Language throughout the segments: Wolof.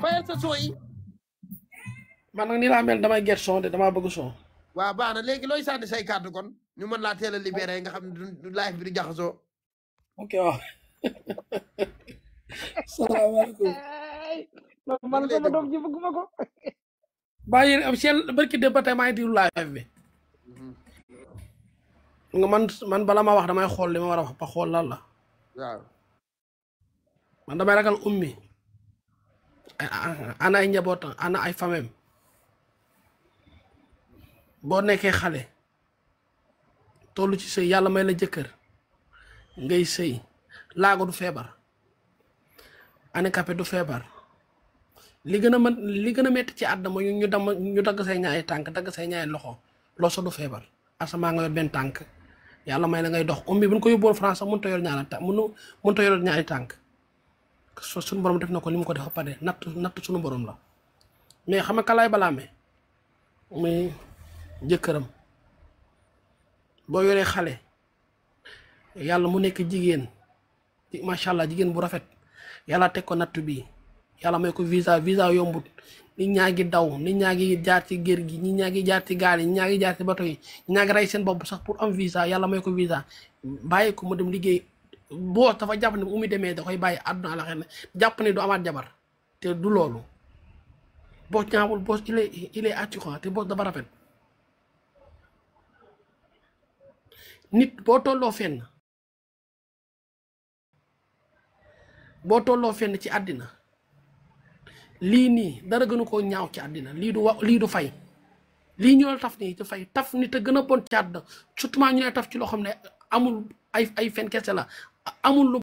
fayal sa son yi. man nag nii laa mel damay get son de damaa bëgg son. waaw baax na léegi looy sànni say kàddu kon ñu mën laa teel a libéré nga xam ne du live bi du jaxasoo. ok waaw. salaamaaleykum. man sama doom ji bëgguma ko. bàyyi am seen barki de ba tey maa ngi diwlu live bi. nga man bala ma wax damay xool li ma war a wax ba xool lan la. waaw. man damay ragal ummi. ana ay njabootam ana ay famem boo nekkee xale tollu ci sëy yàlla may la jëkkër ngay sëy laago du feebar handicapé du feebar li gën a metti ci àdduna mooy ñu dagg say ñaari tànk dagg say ñaari loxo loso du feebar asamaa nga yor benn tànk yàlla may la ngay dox ummi bu ñu ko yóbbuwoon France sax mënut a yor ñaari tànk suñu borom def na ko li mu ko def ba pare natt suñu borom la mais xam nga kalaay balaame muy jëkkëram boo yoree xale yàlla mu nekk jigéen macha allah jigéen bu rafet yàlla teg ko natt bi yàlla may ko visa yombut nit ñaa ngi daw nit ñaa ngi jaar ci gér gi nit ñaa ngi jaar ci gaal yi nit ñaa ngi jaar ci bato yi nit ñaa ngi rey seen bopp sax pour am visa yàlla may ko visa bàyyi ko mu dem liggéey boo dafa jàpp ne bu mu demee da koy bàyyi àdduna ala xel ne jàpp ne du amaat jabar te du loolu boo ñaawul boo il est attirant te boo dafa rafet nit boo tolloo fenn ci àddina lii nii dara gënu koo ñaaw ci àddina lii du fay lii ñu la taf nii ci fay taf ni te gën a bon ci àddina surtout ñu ne taf ci loo xam ne amul ay fen kese la amul lu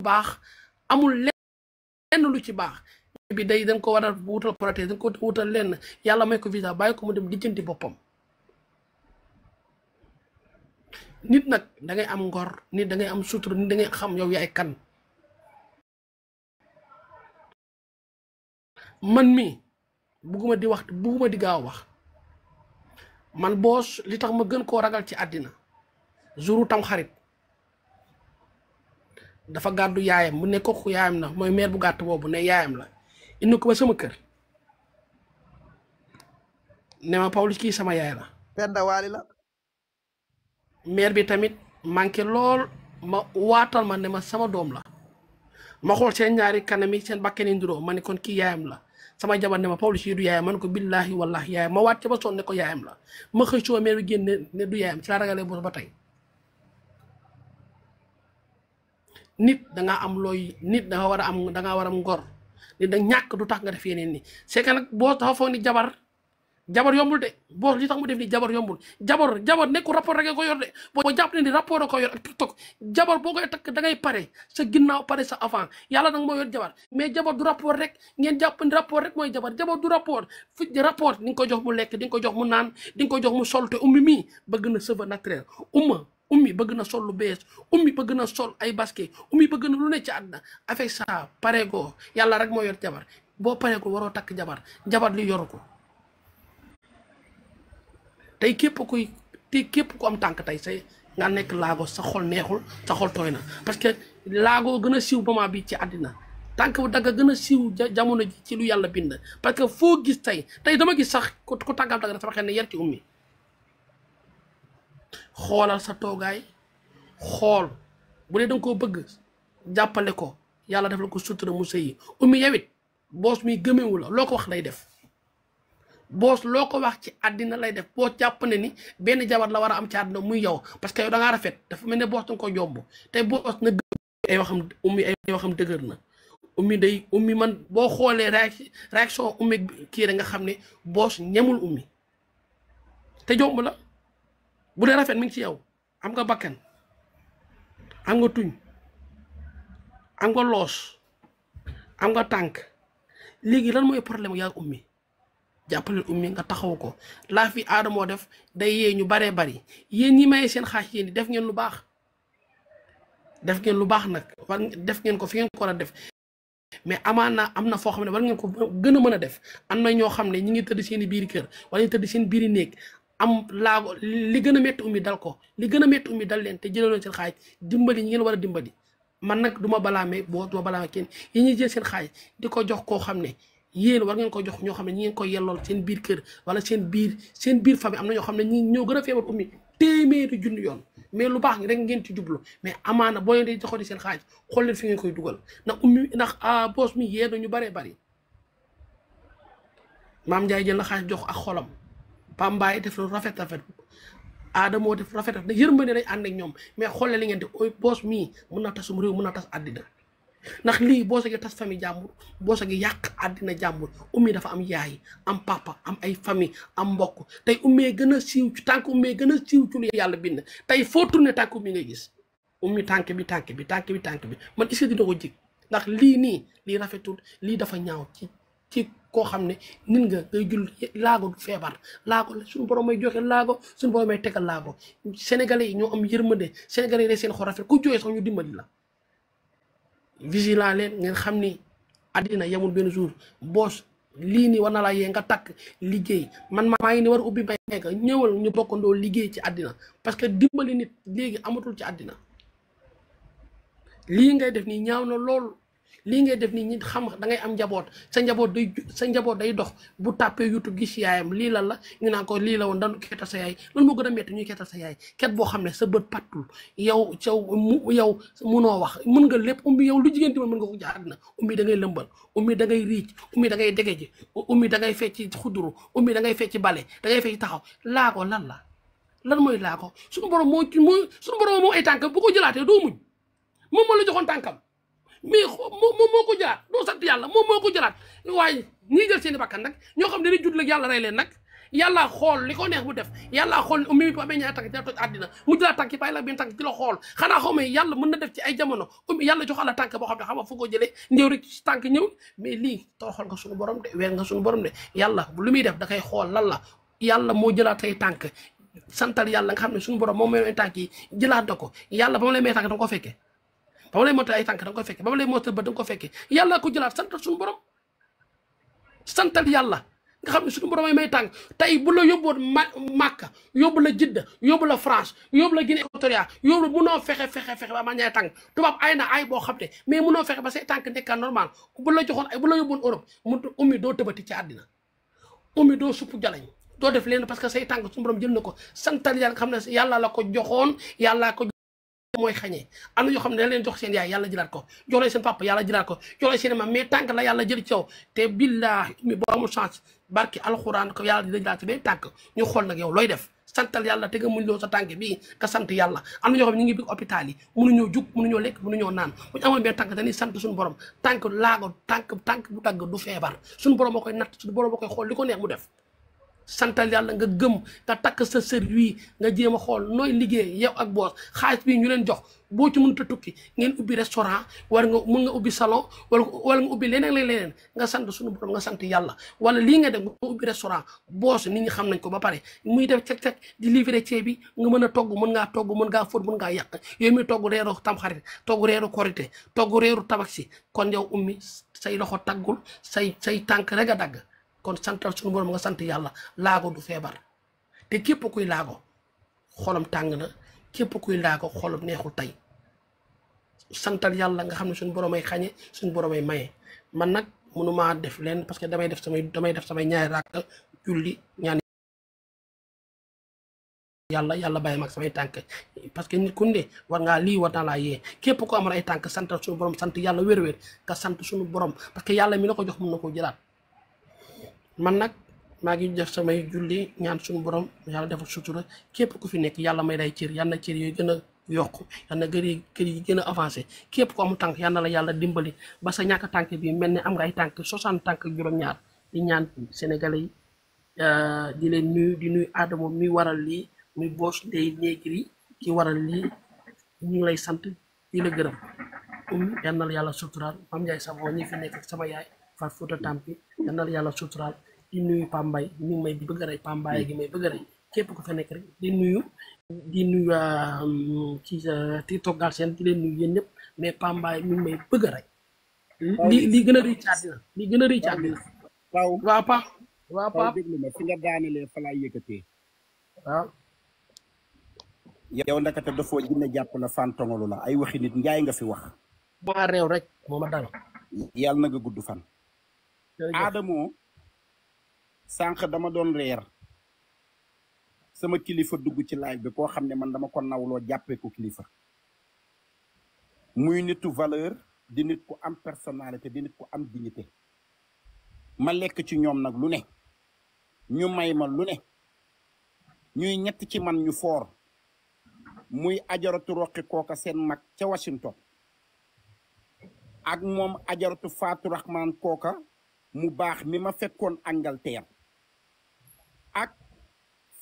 baax amul lenn lu ci baax bi day dañ ko war a wutal protéger dañ ko wutal lenn yàlla may ko visa bàyyi ko mu dem lijjanti boppam nit nag da ngay am ngor nit da ngay am sutura nit da ngay xam yow yaay kan man mi bugguma di gaaw wax man boos li tax ma gën koo ragal ci àddina jouru tam xarit dafa gàddu yaayam mu ne kooku yaayam na mooy meer bu gàtt boobu ne yaayam la indi ko ba sama kër ne ma Pawlish kii sama yaay la Penda Waali la meer bi tamit manqué lool ma waatal ma ne ma sama doom la ma xool seen ñaari kanam yi seen bakkeni nduroo ma ne kon kii yaayam la sama jabar ne ma Pawlish yi du yaayam man ko billahi wallahi yaayam ma waat ca ba sonn ne ko yaayam la ma xëy soo meer bi génn ne du yaayam ci laa ragalee boos ba tey nit danga am looy nit danga war a am ngor nit da ñàkk du tax nga def yeneen ni c'est que nag boos dafa foog ni jabar yombul de boos li tax mu def ni jabar yombul jabar nekkul rapport rek ko yor de boo jàpp ne ni rapport da ko yor ak TikTok jabar boo koy takk da ngay pare sa ginnaaw pare sa avant yàlla nag moo yor jabar mais jabar du rapport rek ngeen jàpp ni rapport rek mooy jabar du rapport fi rapport di nga ko jox mu lekk di nga ko jox mu naan di nga ko jox mu sol te ummi mii bëgg na cheveux naturel ummi bëgg na sol lu bees ummi bëgg na sol ay basket ummi bëgg na lu ne ci àdduna avec ça pareegoo yàlla rek moo yor jabar boo pareegoo waroo takk jabar li yoru ko tey képp ku am tànk tey say nga nekk laago sa xol neexul sa xol tooy na parce que laago gën a siiw moment bi ci àddina tànk bu dagga gën a siiw jamono ji ci lu yàlla bind parce que foo gis tey dama gis sax ku tànkam dagga sama xel ne yar ci ummi xoolal sa toogaay xool bu dee danga koo bëgg jàppale ko yàlla def la ko sutura mu sëyi ummi yawit boos mi gëmewu la loo ko wax lay def boos loo ko wax ci àddina lay def boos jàpp ne ni benn jabar la war a am ci àddina muy yow parce que yow da ngaa rafet dafa mel ne boos danga ko jomb te boos na ay waxam dëgër na ummi man boo xoolee réaction ummi kii rek nga xam ne boos ñemul ummi te jomb la bu dee rafet mi ngi ci yow am nga bakkan am nga tuñ am nga loos am nga tànk léegi lan mooy problème yaa ummi jàppaleel ummi nga taxaw ko laa fi aadamoo def day yee ñu baree bari yéen ñi maye seen xaaj yéen def ngeen lu baax nag war def ngeen ko fi ngeen ko war a def mais amaan na am na foo xam ne war ngeen ko gën a mën a def am na ñoo xam ne ñi ngi tëdd seen i biiri kër wala ñu tëdd seen biiri néeg am laago li gën a métti ummi dal ko li gën a métti ummi dal leen te jëloo leen seen xaaj dimbali ñi ngeen war a dimbali man nag du ma balaamee boo du ma balaamee kenn yi ñuy jël seen xaalis di ko jox koo xam ne yéen war ngeen ko jox ñoo xam ne ñi ngeen ko yellool seen biir kër wala seen biir famille am na ñoo xam ne ñi ñoo gën a feebar ummi téeméeri junni yoon mais lu baax rek ngeen ci jublu mais amaana boo leen di joxoo di seen xaalis xool leen fi ngeen koy dugal ndax ummi ndax boos mi yee ñu baree bari maam Ndiaye jël la xaalis jox ak xolam Pambaay def lu rafet Adamo def rafet yërmande lay ànd ak ñoom mais xoole li ngeen di boos mii mën na tasum réew mën na tas àddina ndax lii boo sagi tas famille jàmbur boo sagi yàq àddina jàmbur ummi dafa am yaay am papa am ay famille am mbokk tey ummee gën a siiw ci tànk ummee gën a siiw ci lu yàlla bind tey foo tourné tànk ummi ngay gis ummi tànk bi man est-ce que dina ko jig ndax lii nii lii rafetul lii dafa ñaaw ci koo xam ne nit nga ngay jul laago du feebar laago suñu borom may joxe laago suñu borom may tegal laago sénégalais yi ñoo am yërmande sénégalais yi ne seen xol rafet ku jooyee sax ñu dimbali la vigilant leen ngeen xam ni àddina yamul benn jour boos lii nii war na laa yee nga takk liggéey man maa ngi ni war a ubbi mbay nga ñëwal ñu bokkandoo liggéey ci àddina parce que dimbali nit léegi amatul ci àddina lii ngay def nii ñaaw na lool lii ngay def nii ñi xam da ngay am njaboot sa njaboot day dox bu tàppee YouTube gis yaayam lii lan la ñu naan ko lii la woon dañu kettal sa yaay loolu moo gën a métti ñuy kettal sa yaay ket boo xam ne sa bët pattul yow munoo wax mën nga lépp ummi yow lu jigéen di mën nga ko jaar àddina ummi da ngay lëmbal ummi da ngay riic ummi da ngay degeji ummi da ngay fecc xuduru ummi da ngay fecc bale da ngay fecc taxaw laago lan mooy laago suñu borom suñu borom moo ay tànkam bu ko jëlaatee doo muñ moom moo la joxoon tànkam mais moom moo ko jëlaat doo sant yàlla moom moo ko jëlaat waaye ñii jël seen i bakkan nag ñoo xam ne dañuy judd yàlla rey leen nag yàlla xool li ko neex mu def yàlla xool ummi bu amee ñaari tànk dina toj àddina mu jëlaat tànk yi bàyyi la benn tànk di la xool xanaa xaw ma yàlla mën na def ci ay jamono ummi yàlla joxal la tànk boo xam ne xam nga fu ko jëlee ñëw rek tànk ñëw mais lii toroxal nga suñu borom de weer nga suñu borom de yàlla lu muy def da koy xool lan la yàlla moo jëlaat say tànk santal yàlla nga xam ne suñu borom moom may tànk yi jëlaat na ko yàlla ba ma lay may tànk da nga ko fekkee ba ma lay motal ay tànk da nga ko fekkee ba ma lay motal ba da nga ko fekkee yàlla ko jëlaat santal suñu borom santal yàlla nga xam ne suñu borom ay may tànk tey bu la yóbboon Màkka yóbbu la Jidda yóbbu la France yóbbu la Guinée équatoriale yóbbu munoo fexe ba ma ñaay tànk tubaab ay na ay boo xam ne mais munoo fexe ba say tànk nekka normal bu la joxoon ay bu la yóbboon Europe mu ummi doo tëbati ci àddina ummi doo supp jalañ doo def leen parce que say tànk suñu borom jël na ko santal yàlla nga xam ne yàlla la ko joxoon yàlla ko mooy xañee am na yoo xam ne da leen jox seen yaay yàlla jëlaat ko jox leen seen papa yàlla jëlaat ko jox leen seen maam mais tànk la yàlla jël ci yow te billaahi mi boo amul chance barki alxuraan ko yàlla dina jëlaat ci benn tànk ñu xool nag yow looy def santal yàlla te nga muñ loo sa tànk bii nga sant yàlla am na ñoo xam ne ñu ngi biir hôpital yi mënuñoo jug mënuñoo lekk mënuñoo naan bu ñu amoon benn tànk dañuy sant suñu borom tànk laago tànk bu dagg du feebar suñu borom moo koy natt suñu borom moo koy xool li ko neex mu def santal yàlla nga gëm nga takk sa sër wii nga jéem a xool nooy liggéey yow ak boos xaalis bii ñu leen jox boo ci mënut a tukki ngeen ubbi restaurant war nga mën nga ubbi salon wala nga ubbi leneen nga sant suñu borom nga sant yàlla wala lii nga def nga ubbi restaurant boos nit ñi xam nañ ko ba pare muy def cek di livrer ceeb bi nga mën a togg mën ngaa togg mën ngaa fóot mën ngaa yàq yow mi togg reeru tamxarit togg reeru korité togg reeru tabaski kon yow ummi say loxo taggul say tànk rek a dagg kon santal suñu borom nga sant yàlla laago du feebar te képp kuy laago xolam tàng na képp kuy laago xolam neexul tey santal yàlla nga xam ne suñu borom ay xañe suñu borom ay maye man nag mënumaa def leen parce que damay def samay ñaari rakk julli ñaan yàlla bàyyi mag samay tànk parce que nit ku ne war ngaa lii war naa laa yee képp ko amal ay tànk santal suñu borom sant yàlla wér-wér nga sant suñu borom parce que yàlla mi la ko jox mën na koo jëlaat man nag maa ngi def samay julli ñaan suñu borom yàlla defal sutura képp ku fi nekk yàlla may day cër yal na cër yooyu gën a yokku yal na kër yi gën a avancé képp ku amu tànk yal na la yàlla dimbali ba sa ñàkk tànk bi mel ne am nga ay tànk 60 tànk juróom-ñaar di ñaan sénégalais yi di leen di nuyu Adamo mi waral lii muy boos day néegri ki waral lii ñu ngi lay sant di la gërëm yal na la yàlla suturaal Mame Ndiaye Savon ñi fi nekk sama yaay Fat Fouta Tampi yal na la yàlla suturaal di nuyu Pambay ñu ngi may bëgg a rey Pambay gi may bëgg a rey képp ku fa nekk rek di nuyu ci TikTok Galsen di leen nuyu yéen ñëpp mais Pambay ñu ngi may bëgg a rey li gën a rëy ci àddina li gën a rëy ci àddina waaw pa déglu ma fi nga daanelee fa laay yëkkatee waaw yow ndakate dafoo jinne jàpp la fantongalu la ay waxi nit njaay nga fi wax maa réew rek moo ma dal. yàlla na nga gudd fan. jërëjëf Adamo sànq dama doon reer sama kilifa dugg ci live bi koo xam ne man dama ko nawloo jàppee ko kilifa muy nitu valeur di nit ku am personnalité di nit ku am dignité ma lekk ci ñoom nag lu ne ñu may ma lu ne ñuy ñett ci man ñu foor muy ajaratu roqi kooka seen mag ca Washington ak moom ajaratu Fatou Rahman kooka mu baax mi ma fekkoon Angleterre ak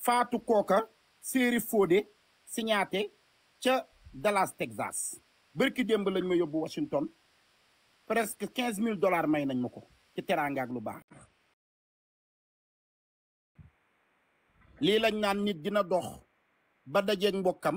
Fatou kooka séeri Fodé signaté ca Dallas Texas bërki démb lañ ma yóbbu Washington presque $15,000 may nañ ma ko ci teraanga ak lu baax lii lañ naan nit dina dox ba dajeeg mbokkam